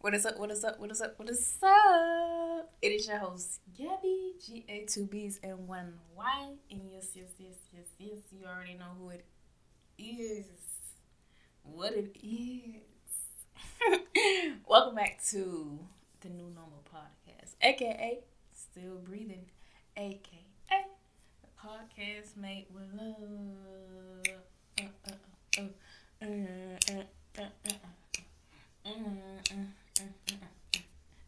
What is up? What is up? What is up? What is up? It is your host, Gabby, GA, two B's, and one Y. And yes, you already know who it is. What it is. Welcome back to the New Normal Podcast, aka Still Breathing, aka the podcast made with love. Uh, uh, uh, uh, uh, uh,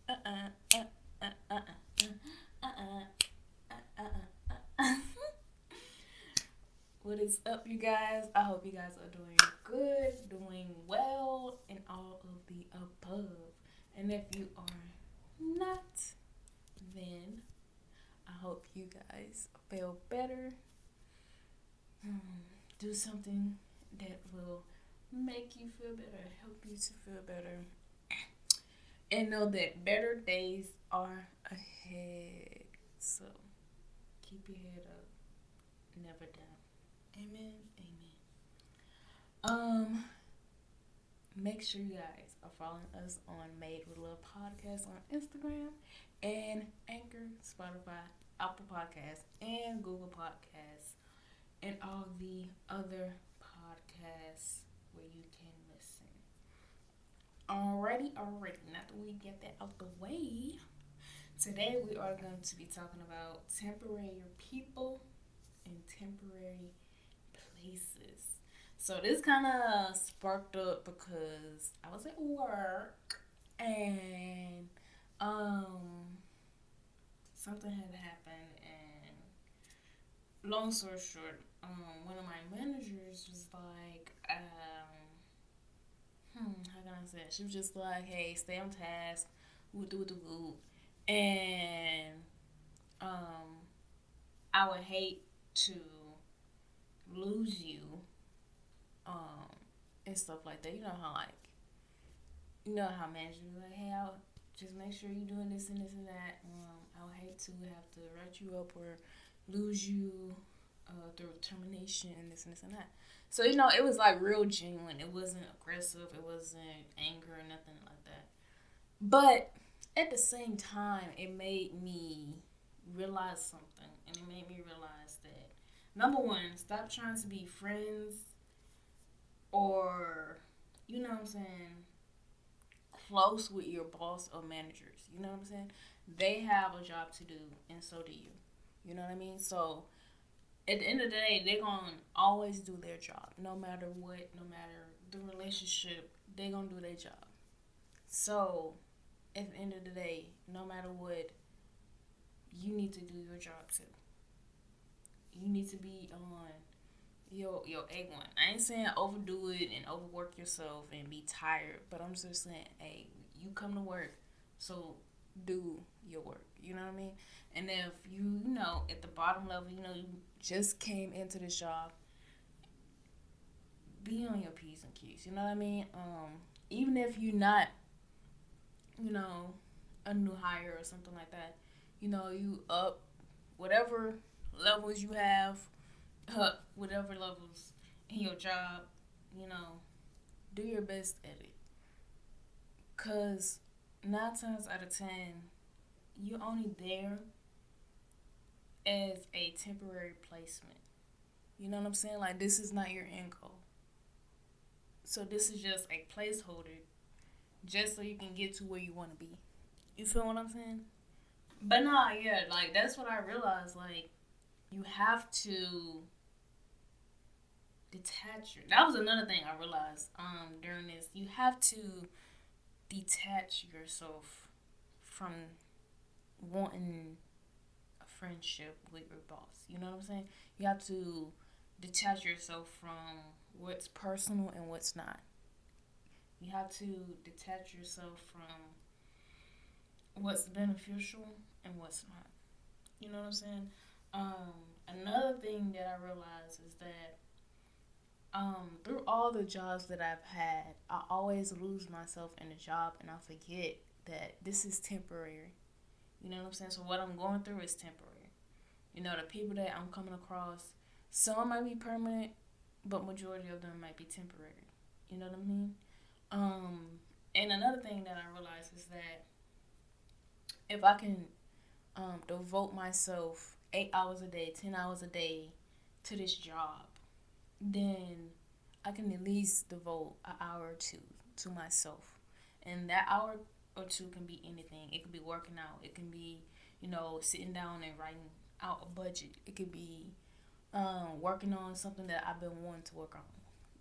uh, uh, uh, uh, What is up, you guys? I hope you guys are doing good, doing well, and all of the above. And if you are not, then I hope you guys feel better. Do something that will make you feel better, help you to feel better, and know that better days are ahead. So keep your head up, never down. Amen. Amen. Make sure you guys are following us on Made with Love Podcast on Instagram and Anchor, Spotify, Apple Podcasts, and Google Podcasts, and all the other podcasts where you can listen. Alrighty. Now that we get that out the way, today we are going to be talking about temporary people and temporary places. So this kind of sparked up because I was at work and something had happened, and long story short, one of my managers was like, how can I say it? She was just like, hey, stay on task, woo. And I would hate to lose you, and stuff like that. You know how managers be like, hey, I'll just make sure you're doing this and this and that. I would hate to have to write you up or lose you through termination and this and that. So, it was like real genuine. It wasn't aggressive. It wasn't anger or nothing like that. But at the same time, it made me realize something. And it made me realize that, number one, stop trying to be friends or, you know what I'm saying, close with your boss or managers. You know what I'm saying? They have a job to do, and so do you. You know what I mean? So, at the end of the day, they're going to always do their job. No matter what, no matter the relationship, they're going to do their job. So, at the end of the day, no matter what, you need to do your job too. You need to be on your A1. I ain't saying overdo it and overwork yourself and be tired, but I'm just saying, hey, you come to work, so do your work. You know what I mean? And if you know, at the bottom level, you just came into this job, be on your P's and Q's. You know what I mean? Even if you're not, a new hire or something like that, you up whatever levels you have, whatever levels in your job, do your best at it. Because 9 times out of 10, you're only there as a temporary placement. You know what I'm saying? Like, this is not your end goal. So this is just a placeholder just so you can get to where you want to be. You feel what I'm saying? But nah, yeah, like, that's what I realized. Like, you have to detach that was another thing I realized during this. You have to detach yourself from wanting a friendship with your boss. You know what I'm saying? You have to detach yourself from what's personal and what's not. You have to detach yourself from what's beneficial and what's not. You know what I'm saying? Another thing that I realized is that through all the jobs that I've had, I always lose myself in a job and I forget that this is temporary. You know what I'm saying? So what I'm going through is temporary. The people that I'm coming across, some might be permanent, but majority of them might be temporary. You know what I mean? And another thing that I realized if I can devote myself 8 hours a day, 10 hours a day to this job, then I can at least devote an hour or two to myself. And that hour or two can be anything. It could be working out. It can be, sitting down and writing out a budget. It could be working on something that I've been wanting to work on.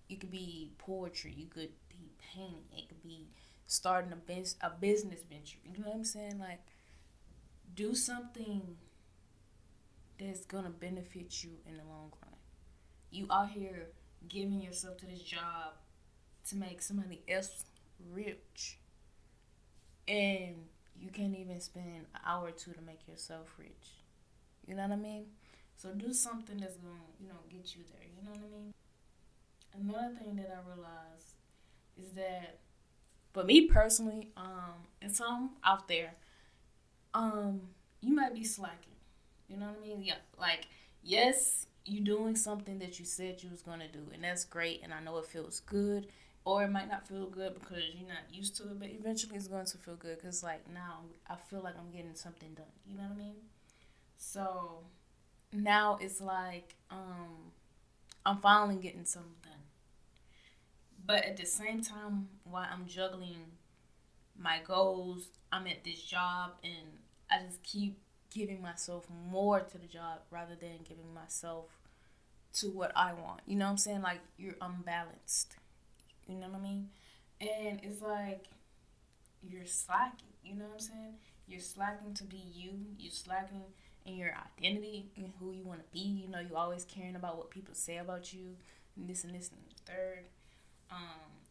It could be poetry. You could be painting. It could be starting a business venture. You know what I'm saying? Like, do something that's gonna benefit you in the long run. You out here giving yourself to this job to make somebody else rich, and you can't even spend an hour or two to make yourself rich. You know what I mean? So do something that's gonna, get you there. You know what I mean? Another thing that I realized is that for me personally, and some out there, um, you might be slacking. You know what I mean? Yeah, like yes, you doing something that you said you was gonna do, and that's great. And I know it feels good, or it might not feel good because you're not used to it. But eventually, it's going to feel good because like now I feel like I'm getting something done. You know what I mean? So now it's like I'm finally getting something done. But at the same time, while I'm juggling my goals, I'm at this job, and I just keep giving myself more to the job rather than giving myself to what I want. You know what I'm saying? Like you're unbalanced. You know what I mean? And it's like you're slacking. You know what I'm saying? You're slacking to be you. You're slacking in your identity and who you want to be. You always caring about what people say about you, and this and the third.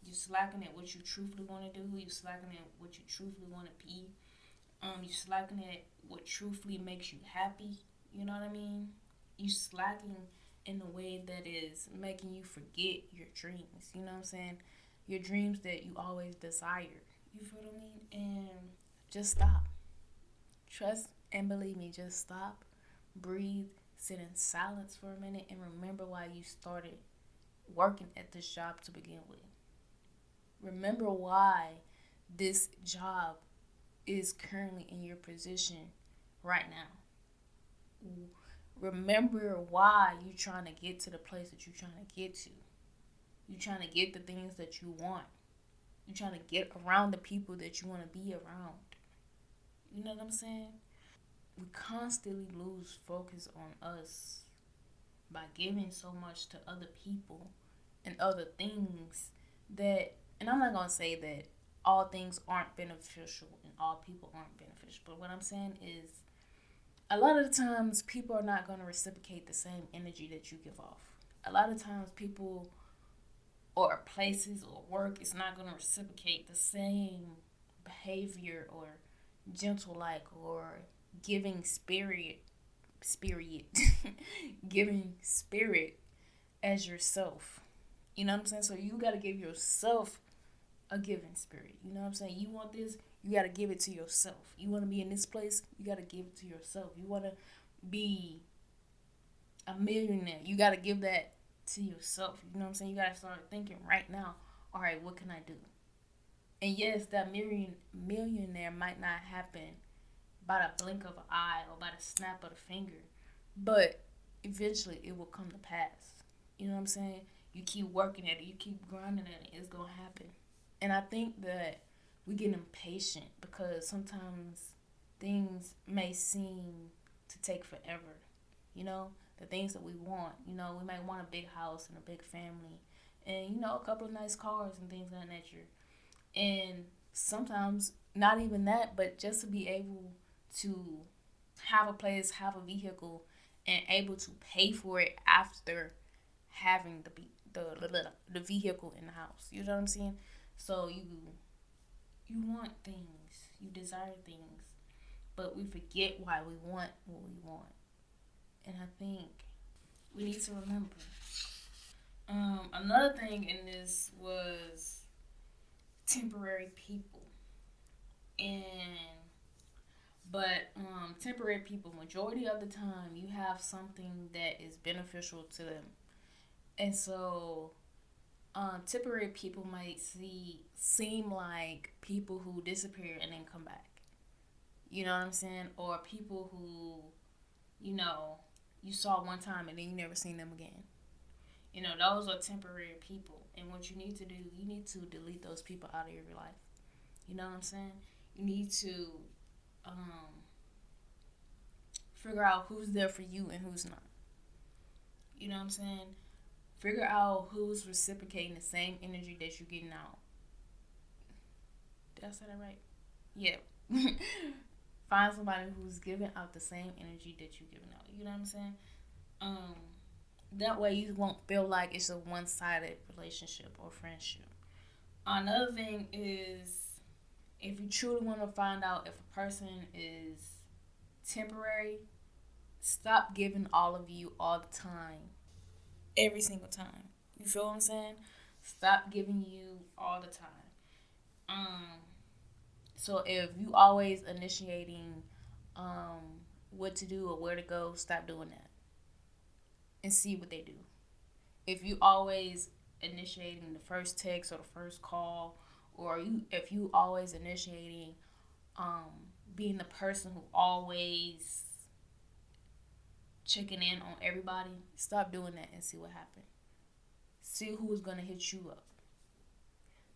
You slacking at what you truthfully want to do. You slacking at what you truthfully want to be. You slacking at what truthfully makes you happy. You know what I mean? You slacking in a way that is making you forget your dreams. You know what I'm saying? Your dreams that you always desired. You feel what I mean? And just stop. Trust and believe me. Just stop. Breathe. Sit in silence for a minute and remember why you started working at this job to begin with. Remember why this job is currently in your position right now. Remember why you're trying to get to the place that you're trying to get to. You're trying to get the things that you want. You're trying to get around the people that you want to be around. You know what I'm saying? We constantly lose focus on us by giving so much to other people and other things that, and I'm not going to say that all things aren't beneficial and all people aren't beneficial, but what I'm saying is a lot of the times people are not going to reciprocate the same energy that you give off. A lot of times people or places or work is not going to reciprocate the same behavior or gentle like or giving spirit giving spirit as yourself. You know what I'm saying? So you got to give yourself a giving spirit. You know what I'm saying? You want this, you got to give it to yourself. You want to be in this place, you got to give it to yourself. You want to be a millionaire, you got to give that to yourself. You know what I'm saying? You got to start thinking right now, all right, what can I do? And yes, that millionaire might not happen by the blink of an eye or by the snap of the finger, but eventually it will come to pass. You know what I'm saying? You keep working at it, you keep grinding at it, it's going to happen. And I think that we get impatient because sometimes things may seem to take forever. The things that we want. We might want a big house and a big family and, a couple of nice cars and things of that nature. And sometimes not even that, but just to be able to have a place, have a vehicle, and able to pay for it after having the vehicle in the house. You know what I'm saying? So you want things, you desire things, but we forget why we want what we want. And I think we need to remember. Another thing in this was temporary people. But temporary people, majority of the time, you have something that is beneficial to them. And so temporary people might seem like people who disappear and then come back. You know what I'm saying? Or people who, you know, you saw one time and then you never seen them again. You know, those are temporary people. And what you need to do, you need to delete those people out of your life. You know what I'm saying? You need to um, figure out who's there for you and who's not. You know what I'm saying? Figure out who's reciprocating the same energy that you're getting out. Did I say that right? Yeah. Find somebody who's giving out the same energy that you're giving out. You know what I'm saying? Um, that way you won't feel like it's a one-sided relationship or friendship. Another thing is, if you truly want to find out if a person is temporary, stop giving all of you all the time, every single time. You feel what I'm saying? Stop giving you all the time. Um, so if you always initiating what to do or where to go, stop doing that and see what they do. If you always initiating the first text or the first call, or if you always initiating being the person who always checking in on everybody, stop doing that and see what happens. See who's gonna hit you up.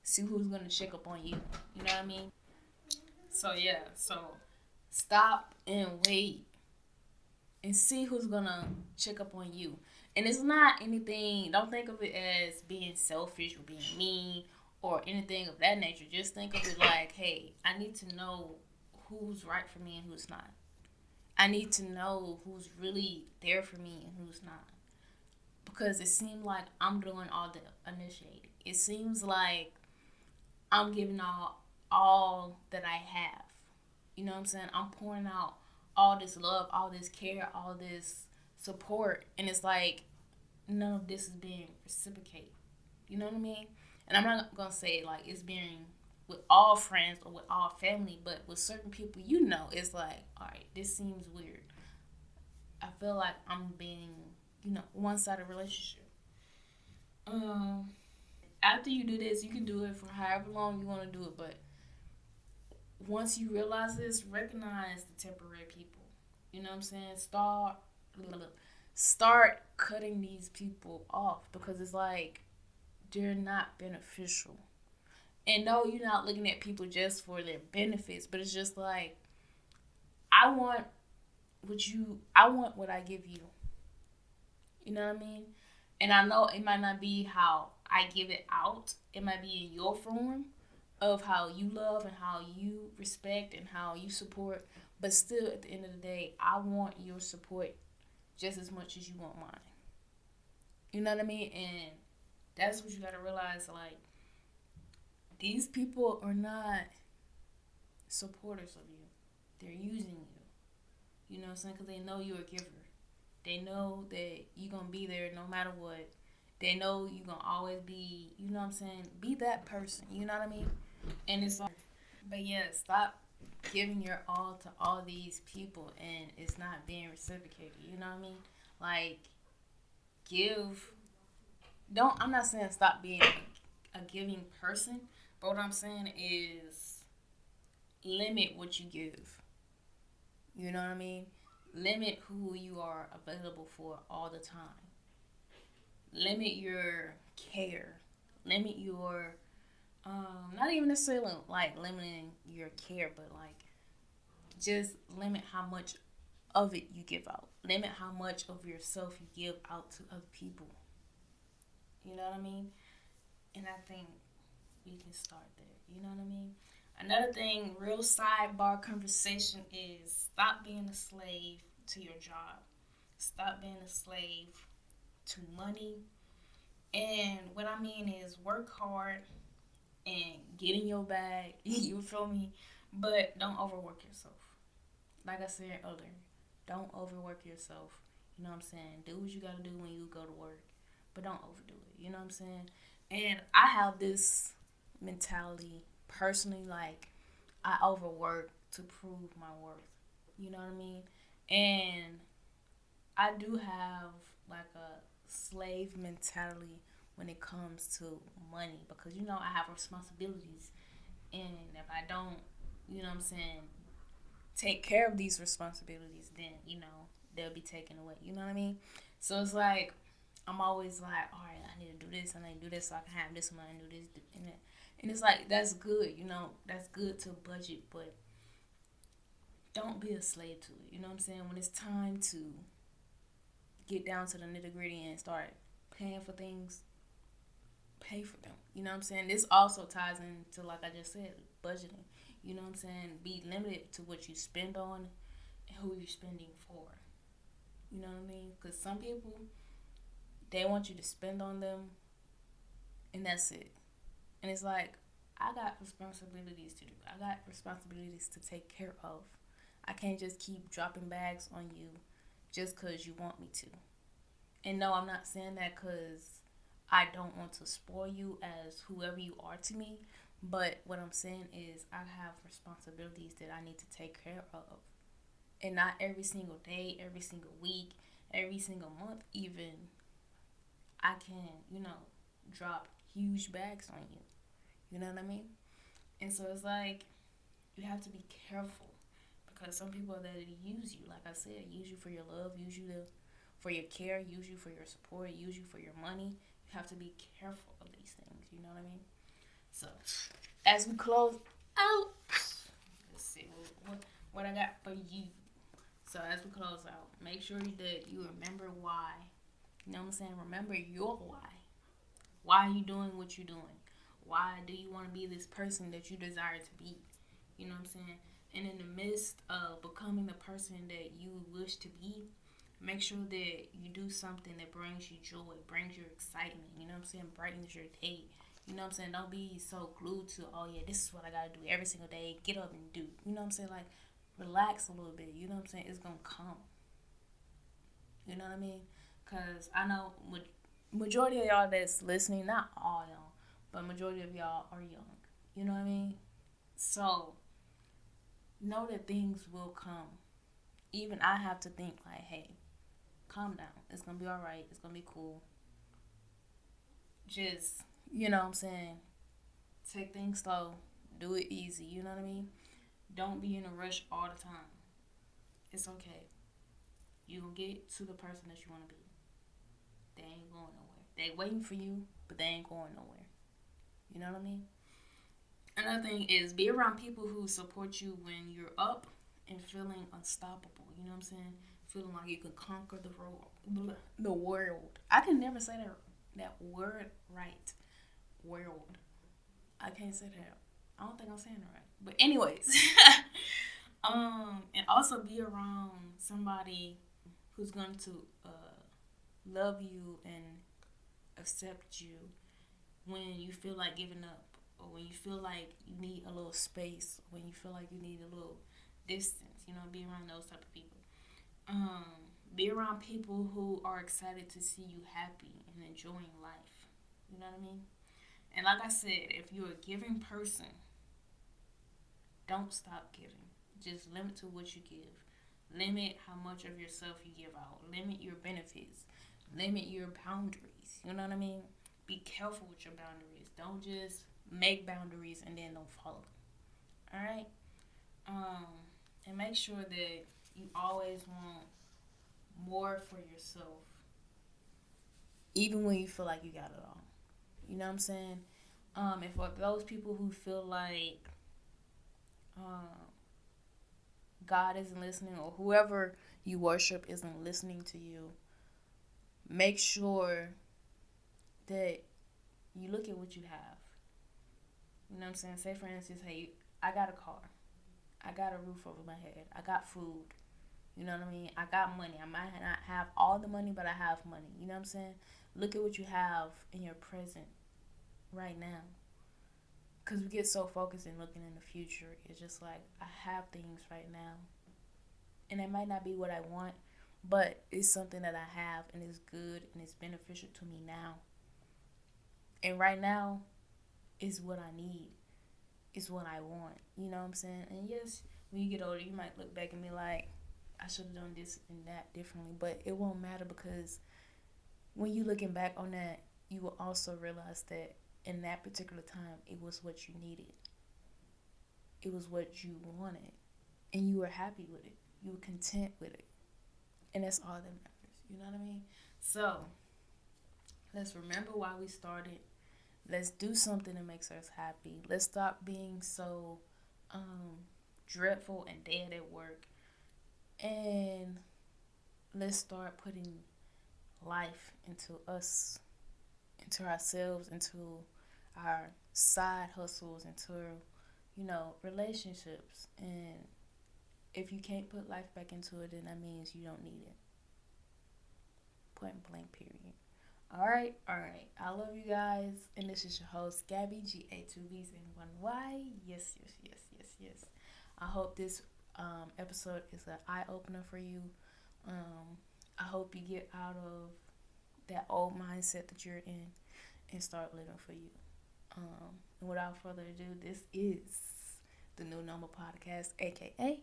See who's gonna check up on you. You know what I mean? So yeah, so stop and wait and see who's gonna check up on you. And it's not anything, don't think of it as being selfish or being mean or anything of that nature. Just think of it like, hey, I need to know who's right for me and who's not. I need to know who's really there for me and who's not. Because it seems like I'm doing all the initiating. It seems like I'm giving all that I have. You know what I'm saying? I'm pouring out all this love, all this care, all this support, and it's like none of this is being reciprocated. You know what I mean? And I'm not gonna say like it's being with all friends or with all family, but with certain people, you know, it's like, all right, this seems weird. I feel like I'm being, one-sided relationship. Um, After you do this, you can do it for however long you want to do it, but once you realize this, recognize the temporary people. You know what I'm saying? Start cutting these people off because it's like they're not beneficial. And no, you're not looking at people just for their benefits, but it's just like I want I want what I give you. You know what I mean? And I know it might not be how I give it out. It might be in your form of how you love and how you respect and how you support. But still, at the end of the day, I want your support just as much as you want mine. You know what I mean? And that's what you gotta realize. Like, these people are not supporters of you. They're using you. You know what I'm saying? Because they know you're a giver. They know that you're going to be there no matter what. They know you're going to always be, you know what I'm saying? Be that person. You know what I mean? And it's like, but yeah, stop giving your all to all these people and it's not being reciprocated. You know what I mean? Like, I'm not saying stop being a giving person, but what I'm saying is limit what you give. You know what I mean? Limit who you are available for all the time. Limit your care. Limit your, not even necessarily like limiting your care, but like just limit how much of it you give out. Limit how much of yourself you give out to other people. You know what I mean? And I think we can start there. You know what I mean? Another thing, real sidebar conversation is stop being a slave to your job. Stop being a slave to money. And what I mean is work hard and get in your bag. You feel me? But don't overwork yourself. Like I said earlier, don't overwork yourself. You know what I'm saying? Do what you got to do when you go to work. But don't overdo it. You know what I'm saying? And I have this mentality personally, like I overwork to prove my worth. You know what I mean? And I do have like a slave mentality when it comes to money because I have responsibilities, and if I don't, you know what I'm saying, take care of these responsibilities, then, they'll be taken away. You know what I mean? So it's like, I'm always like, all right, I need to do this, and I need to do this so I can have this money and do this and that. And it's like, that's good, that's good to budget, but don't be a slave to it. You know what I'm saying? When it's time to get down to the nitty gritty and start paying for things, pay for them. You know what I'm saying? This also ties into, like I just said, budgeting. You know what I'm saying? Be limited to what you spend on and who you're spending for. You know what I mean? Because some people, they want you to spend on them, and that's it. And it's like, I got responsibilities to do. I got responsibilities to take care of. I can't just keep dropping bags on you just because you want me to. And no, I'm not saying that because I don't want to spoil you as whoever you are to me. But what I'm saying is I have responsibilities that I need to take care of. And not every single day, every single week, every single month even, I can, drop huge bags on you. You know what I mean? And so it's like, you have to be careful. Because some people that use you, like I said, use you for your love, use you for your care, use you for your support, use you for your money. You have to be careful of these things. You know what I mean? So, as we close out, let's see what I got for you. So, as we close out, make sure that you remember why. You know what I'm saying? Remember your why. Why are you doing what you're doing? Why do you want to be this person that you desire to be? You know what I'm saying? And in the midst of becoming the person that you wish to be, make sure that you do something that brings you joy, brings you excitement. You know what I'm saying? Brightens your day. You know what I'm saying? Don't be so glued to, oh yeah, this is what I got to do every single day. Get up and do. You know what I'm saying? Like, relax a little bit. You know what I'm saying? It's going to come. You know what I mean? Because I know majority of y'all that's listening, not all y'all, but majority of y'all are young. You know what I mean? So, know that things will come. Even I have to think like, hey, calm down. It's going to be all right. It's going to be cool. Just, you know what I'm saying? Take things slow. Do it easy. You know what I mean? Don't be in a rush all the time. It's okay. You going to get to the person that you want to be. They ain't going nowhere. They waiting for you, but they ain't going nowhere. You know what I mean? Another thing is be around people who support you when you're up and feeling unstoppable. You know what I'm saying? Feeling like you can conquer the world. I can never say that word right. World. I can't say that. I don't think I'm saying it right. But anyways, and also be around somebody who's going to love you and accept you when you feel like giving up, or when you feel like you need a little space, when you feel like you need a little distance. Be around those type of people. Be around people who are excited to see you happy and enjoying life. You know what I mean? And like I said, if you're a giving person, don't stop giving. Just limit to what you give. Limit how much of yourself you give out. Limit your benefits. Limit your boundaries. You know what I mean? Be careful with your boundaries. Don't just make boundaries and then don't follow them. Alright? And make sure that you always want more for yourself. Even when you feel like you got it all. You know what I'm saying? And for those people who feel like God isn't listening, or whoever you worship isn't listening to you, make sure that you look at what you have. You know what I'm saying? Say, for instance, hey, I got a car. I got a roof over my head. I got food. You know what I mean? I got money. I might not have all the money, but I have money. You know what I'm saying? Look at what you have in your present right now. Because we get so focused in looking in the future. It's just like, I have things right now. And it might not be what I want, but it's something that I have, and it's good, and it's beneficial to me now. And right now is what I need. It's what I want. You know what I'm saying? And yes, when you get older, you might look back and be like, I should have done this and that differently. But it won't matter, because when you looking back on that, you will also realize that in that particular time, it was what you needed. It was what you wanted. and you were happy with it. You were content with it. And that's all that matters. You know what I mean? So let's remember why we started. Let's do something that makes us happy. Let's stop being so dreadful and dead at work. And let's start putting life into us, into ourselves, into our side hustles, into, relationships. And if you can't put life back into it, then that means you don't need it. Point blank, period. All right, all right. I love you guys, and this is your host, Gabby, G-A-2-B's and 1Y. Yes, yes, yes, yes, yes. I hope this episode is an eye opener for you. I hope you get out of that old mindset that you're in and start living for you. And without further ado, this is the New Normal Podcast, aka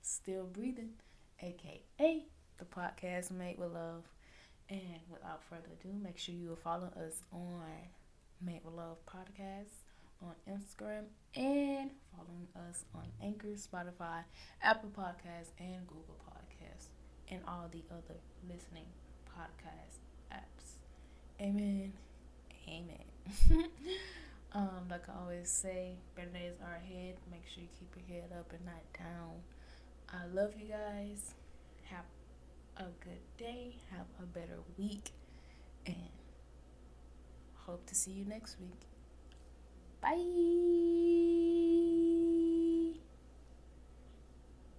Still Breathing, aka the podcast made with love. And without further ado, make sure you follow us on Made with Love Podcast on Instagram and following us on Anchor, Spotify, Apple Podcasts, and Google Podcasts, and all the other listening podcast apps. Amen. Amen. Like I always say, better days are ahead. Make sure you keep your head up and not down. I love you guys. Have a good day. Have a better week. And hope to see you next week. Bye.